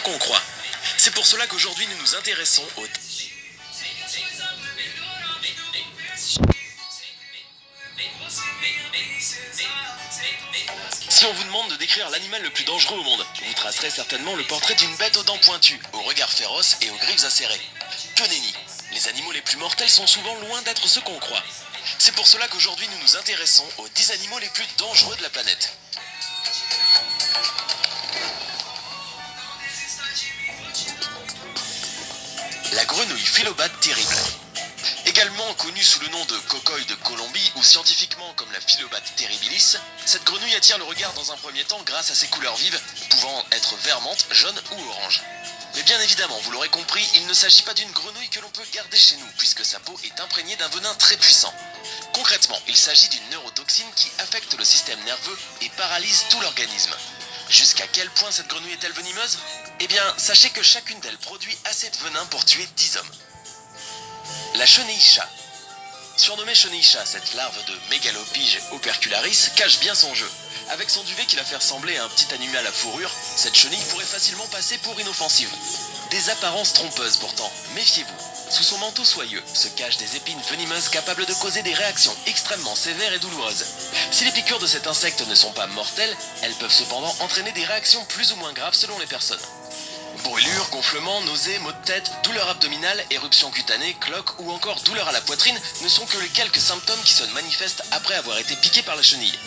qu'on croit. C'est pour cela qu'aujourd'hui nous nous intéressons aux... Si on vous demande de décrire l'animal le plus dangereux au monde, vous tracerez certainement le portrait d'une bête aux dents pointues, au regard féroce et aux griffes acérées. Que nenni! Les animaux les plus mortels sont souvent loin d'être ceux qu'on croit. C'est pour cela qu'aujourd'hui nous nous intéressons aux 10 animaux les plus dangereux de la planète. La grenouille philobate terrible. Également connue sous le nom de cocoille de Colombie ou scientifiquement comme la Philobate terribilis, cette grenouille attire le regard dans un premier temps grâce à ses couleurs vives, pouvant être vermantes, jaunes ou oranges. Mais bien évidemment, vous l'aurez compris, il ne s'agit pas d'une grenouille que l'on peut garder chez nous, puisque sa peau est imprégnée d'un venin très puissant. Concrètement, il s'agit d'une neurotoxine qui affecte le système nerveux et paralyse tout l'organisme. Jusqu'à quel point cette grenouille est-elle venimeuse? Eh bien, sachez que chacune d'elles produit assez de venin pour tuer 10 hommes. La chenille-chat. Surnommée chenille-chat, cette larve de Megalopyge opercularis cache bien son jeu. Avec son duvet qui la fait ressembler à un petit animal à fourrure, cette chenille pourrait facilement passer pour inoffensive. Des apparences trompeuses pourtant, méfiez-vous. Sous son manteau soyeux se cachent des épines venimeuses capables de causer des réactions extrêmement sévères et douloureuses. Si les piqûres de cet insecte ne sont pas mortelles, elles peuvent cependant entraîner des réactions plus ou moins graves selon les personnes. Brûlures, gonflements, nausées, maux de tête, douleurs abdominales, éruptions cutanées, cloques ou encore douleurs à la poitrine ne sont que les quelques symptômes qui se manifestent après avoir été piqué par la chenille.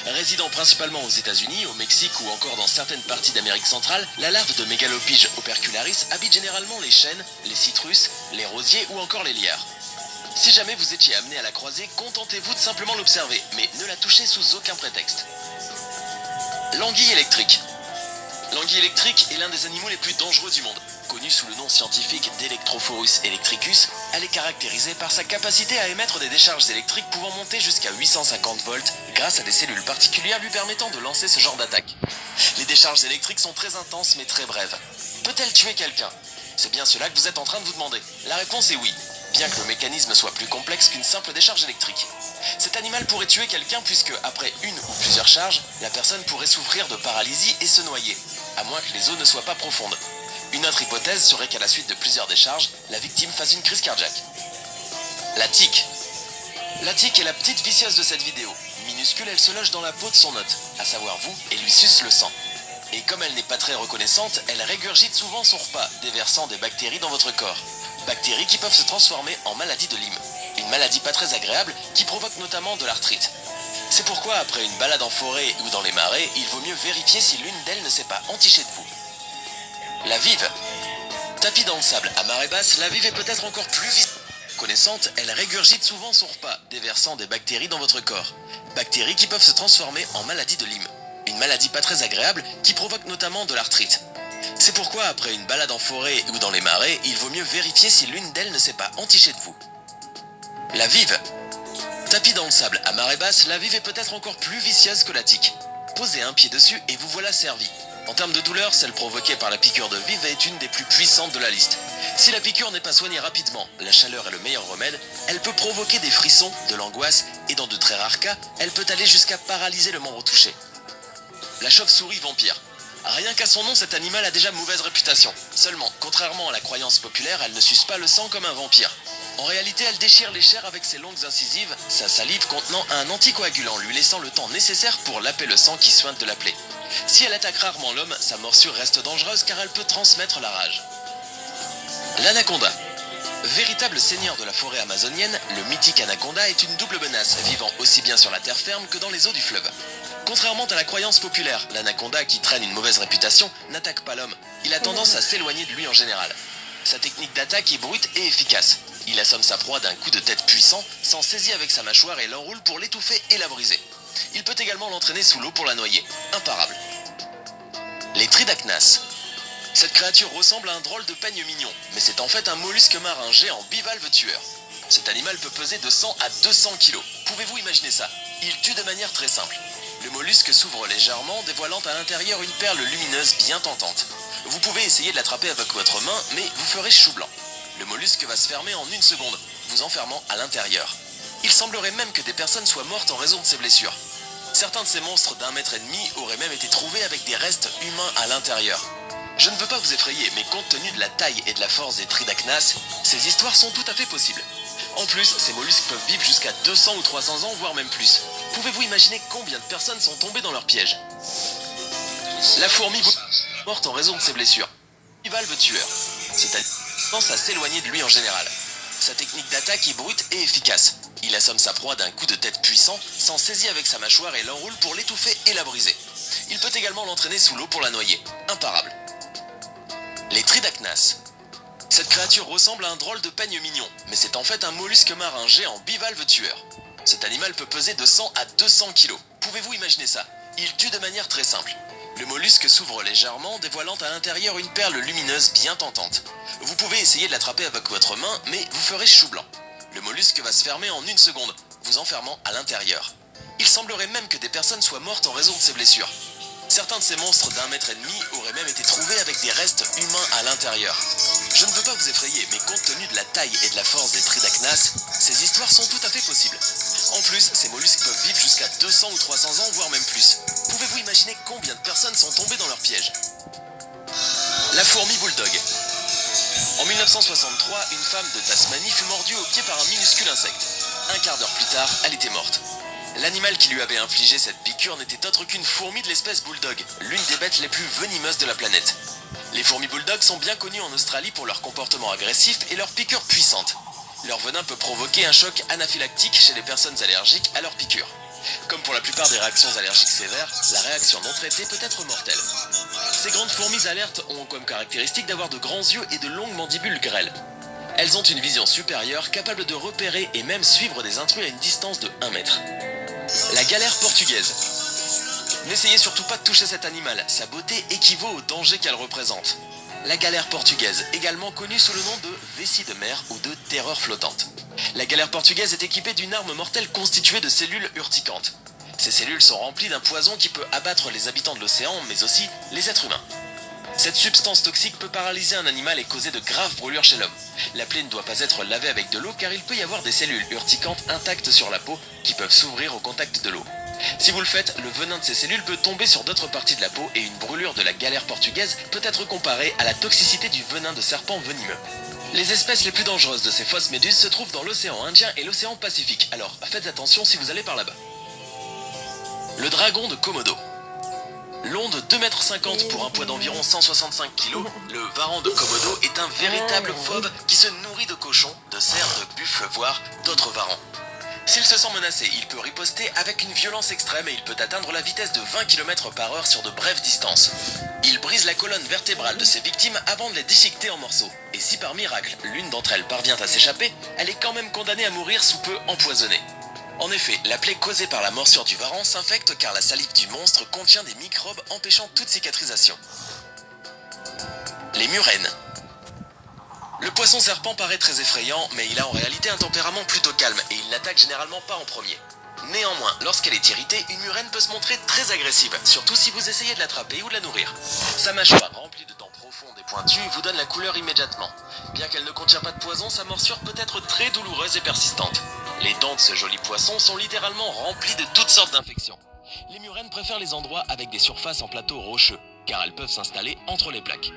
Résidant principalement aux États-Unis, au Mexique ou encore dans certaines parties d'Amérique centrale, la larve de Megalopyge opercularis habite généralement les chênes, les citrus, les rosiers ou encore les lierres. Si jamais vous étiez amené à la croiser, contentez-vous de simplement l'observer, mais ne la touchez sous aucun prétexte. L'anguille électrique. L'anguille électrique est l'un des animaux les plus dangereux du monde. Connue sous le nom scientifique d'Electrophorus electricus, elle est caractérisée par sa capacité à émettre des décharges électriques pouvant monter jusqu'à 850 volts grâce à des cellules particulières lui permettant de lancer ce genre d'attaque. Les décharges électriques sont très intenses mais très brèves. Peut-elle tuer quelqu'un? C'est bien cela que vous êtes en train de vous demander. La réponse est oui, bien que le mécanisme soit plus complexe qu'une simple décharge électrique. Cet animal pourrait tuer quelqu'un puisque, après une ou plusieurs charges, la personne pourrait souffrir de paralysie et se noyer, à moins que les eaux ne soient pas profondes. Une autre hypothèse serait qu'à la suite de plusieurs décharges, la victime fasse une crise cardiaque. La tique. La tique est la petite vicieuse de cette vidéo. Minuscule, elle se loge dans la peau de son hôte, à savoir vous, et lui suce le sang. Et comme elle n'est pas très reconnaissante, elle régurgite souvent son repas, déversant des bactéries dans votre corps. Bactéries qui peuvent se transformer en maladie de Lyme. Une maladie pas très agréable qui provoque notamment de l'arthrite. C'est pourquoi après une balade en forêt ou dans les marais, il vaut mieux vérifier si l'une d'elles ne s'est pas entichée de vous. La vive. Tapie dans le sable à marée basse, la vive est peut-être encore plus connaissante, elle régurgite souvent son repas, déversant des bactéries dans votre corps. Bactéries qui peuvent se transformer en maladie de Lyme. Une maladie pas très agréable qui provoque notamment de l'arthrite. C'est pourquoi après une balade en forêt ou dans les marais, il vaut mieux vérifier si l'une d'elles ne s'est pas entichée de vous. La vive. Tapis dans le sable à marée basse, la vive est peut-être encore plus vicieuse que la tique. Posez un pied dessus et vous voilà servi. En termes de douleur, celle provoquée par la piqûre de vive est une des plus puissantes de la liste. Si la piqûre n'est pas soignée rapidement, la chaleur est le meilleur remède, elle peut provoquer des frissons, de l'angoisse et dans de très rares cas, elle peut aller jusqu'à paralyser le membre touché. La chauve-souris vampire. Rien qu'à son nom, cet animal a déjà mauvaise réputation. Seulement, contrairement à la croyance populaire, elle ne suce pas le sang comme un vampire. En réalité, elle déchire les chairs avec ses longues incisives, sa salive contenant un anticoagulant lui laissant le temps nécessaire pour laper le sang qui suinte de la plaie. Si elle attaque rarement l'homme, sa morsure reste dangereuse car elle peut transmettre la rage. L'anaconda. Véritable seigneur de la forêt amazonienne, le mythique anaconda est une double menace, vivant aussi bien sur la terre ferme que dans les eaux du fleuve. Contrairement à la croyance populaire, l'anaconda, qui traîne une mauvaise réputation, n'attaque pas l'homme. Il a tendance à s'éloigner de lui en général. Sa technique d'attaque est brute et efficace. Il assomme sa proie d'un coup de tête puissant, s'en saisit avec sa mâchoire et l'enroule pour l'étouffer et la briser. Il peut également l'entraîner sous l'eau pour la noyer. Imparable. Les tridacnas. Cette créature ressemble à un drôle de peigne mignon, mais c'est en fait un mollusque marin géant bivalve tueur. Cet animal peut peser de 100 à 200 kg. Pouvez-vous imaginer ça? Il tue de manière très simple. Le mollusque s'ouvre légèrement, dévoilant à l'intérieur une perle lumineuse bien tentante. Vous pouvez essayer de l'attraper avec votre main, mais vous ferez chou blanc. Le mollusque va se fermer en une seconde, vous enfermant à l'intérieur. Il semblerait même que des personnes soient mortes en raison de ces blessures. Certains de ces monstres d'1,5 m auraient même été trouvés avec des restes humains à l'intérieur. Je ne veux pas vous effrayer, mais compte tenu de la taille et de la force des Tridacnas, ces histoires sont tout à fait possibles. En plus, ces mollusques peuvent vivre jusqu'à 200 ou 300 ans, voire même plus. Pouvez-vous imaginer combien de personnes sont tombées dans leur piège? La fourmi morte en raison de ses blessures. Bivalve tueur. C'est-à-dire pense à s'éloigner de lui en général. Sa technique d'attaque est brute et efficace. Il assomme sa proie d'un coup de tête puissant, s'en saisit avec sa mâchoire et l'enroule pour l'étouffer et la briser. Il peut également l'entraîner sous l'eau pour la noyer. Imparable. Les Tridacnas. Cette créature ressemble à un drôle de peigne mignon, mais c'est en fait un mollusque marin géant bivalve tueur. Cet animal peut peser de 100 à 200 kg. Pouvez-vous imaginer ça? Il tue de manière très simple. Le mollusque s'ouvre légèrement, dévoilant à l'intérieur une perle lumineuse bien tentante. Vous pouvez essayer de l'attraper avec votre main, mais vous ferez chou blanc. Le mollusque va se fermer en une seconde, vous enfermant à l'intérieur. Il semblerait même que des personnes soient mortes en raison de ces blessures. Certains de ces monstres d'1,5 m auraient même été trouvés avec des restes humains à l'intérieur. Je ne veux pas vous effrayer, mais compte tenu de la taille et de la force des Tridacnas, ces histoires sont tout à fait possibles. En plus, ces mollusques peuvent vivre jusqu'à 200 ou 300 ans, voire même plus. Pouvez-vous imaginer combien de personnes sont tombées dans leur piège? La fourmi bulldog. En 1963, une femme de Tasmanie fut mordue au pied par un minuscule insecte. Un quart d'heure plus tard, elle était morte. L'animal qui lui avait infligé cette piqûre n'était autre qu'une fourmi de l'espèce bulldog, l'une des bêtes les plus venimeuses de la planète. Les fourmis bulldogs sont bien connues en Australie pour leur comportement agressif et leurs piqûres puissantes. Leur venin peut provoquer un choc anaphylactique chez les personnes allergiques à leurs piqûres. Comme pour la plupart des réactions allergiques sévères, la réaction non traitée peut être mortelle. Ces grandes fourmis alertes ont comme caractéristique d'avoir de grands yeux et de longues mandibules grêles. Elles ont une vision supérieure capable de repérer et même suivre des intrus à une distance de 1 mètre. La galère portugaise. N'essayez surtout pas de toucher cet animal, sa beauté équivaut au danger qu'elle représente. La galère portugaise, également connue sous le nom de vessie de mer ou de terreur flottante. La galère portugaise est équipée d'une arme mortelle constituée de cellules urticantes. Ces cellules sont remplies d'un poison qui peut abattre les habitants de l'océan, mais aussi les êtres humains. Cette substance toxique peut paralyser un animal et causer de graves brûlures chez l'homme. La plaie ne doit pas être lavée avec de l'eau car il peut y avoir des cellules urticantes intactes sur la peau qui peuvent s'ouvrir au contact de l'eau. Si vous le faites, le venin de ces cellules peut tomber sur d'autres parties de la peau et une brûlure de la galère portugaise peut être comparée à la toxicité du venin de serpent venimeux. Les espèces les plus dangereuses de ces fausses méduses se trouvent dans l'océan Indien et l'océan Pacifique, alors faites attention si vous allez par là-bas. Le dragon de Komodo. Long de 2,50 m pour un poids d'environ 165 kg, le varan de Komodo est un véritable fauve qui se nourrit de cochons, de cerfs, de buffles, voire d'autres varans. S'il se sent menacé, il peut riposter avec une violence extrême et il peut atteindre la vitesse de 20 km/h sur de brèves distances. Il brise la colonne vertébrale de ses victimes avant de les déchiqueter en morceaux. Et si par miracle, l'une d'entre elles parvient à s'échapper, elle est quand même condamnée à mourir sous peu empoisonnée. En effet, la plaie causée par la morsure du varan s'infecte car la salive du monstre contient des microbes empêchant toute cicatrisation. Les murènes. Le poisson serpent paraît très effrayant, mais il a en réalité un tempérament plutôt calme et il n'attaque généralement pas en premier. Néanmoins, lorsqu'elle est irritée, une murène peut se montrer très agressive, surtout si vous essayez de l'attraper ou de la nourrir. Sa mâchoire remplie de dents profondes et pointues vous donne la couleur immédiatement. Bien qu'elle ne contient pas de poison, sa morsure peut être très douloureuse et persistante. Les dents de ce joli poisson sont littéralement remplies de toutes sortes d'infections. Les murènes préfèrent les endroits avec des surfaces en plateau rocheux, car elles peuvent s'installer entre les plaques.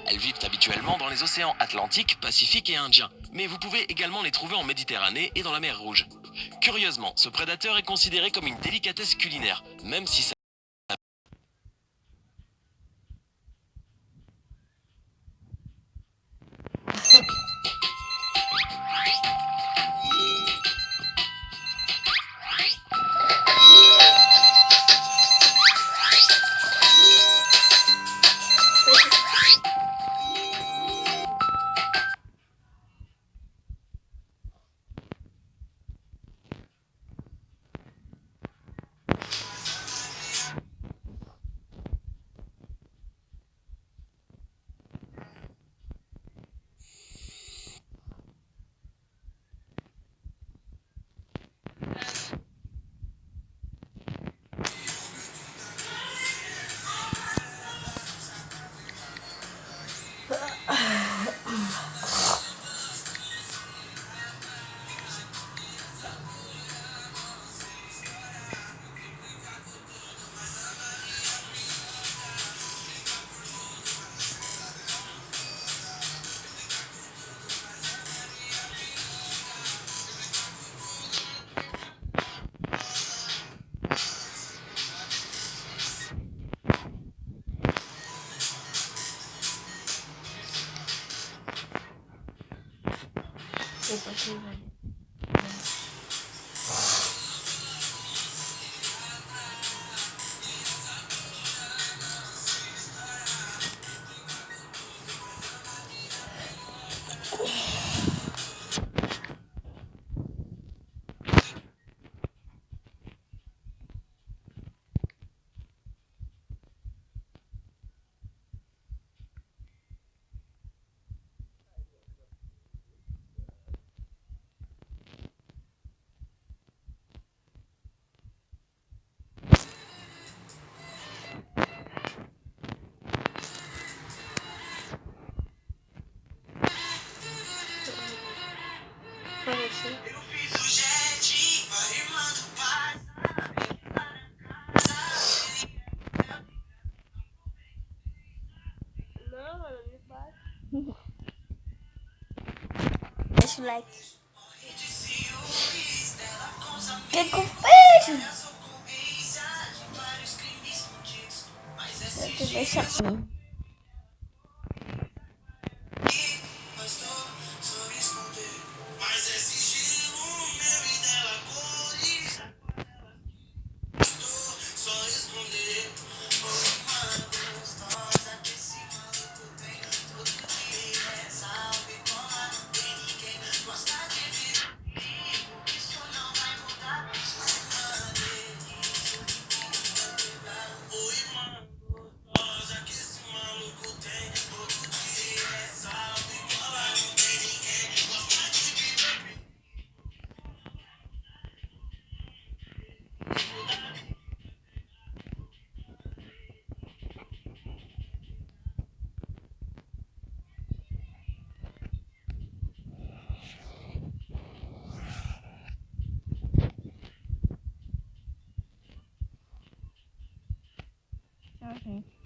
Elles vivent habituellement dans les océans Atlantique, Pacifique et Indien, mais vous pouvez également les trouver en Méditerranée et dans la mer Rouge. Curieusement, ce prédateur est considéré comme une délicatesse culinaire, même si ça sei pra que vai. Parece. Não, ela me bate. Deixa o like. O que que eu fiz? Eu te deixo assim. Tchau, gente.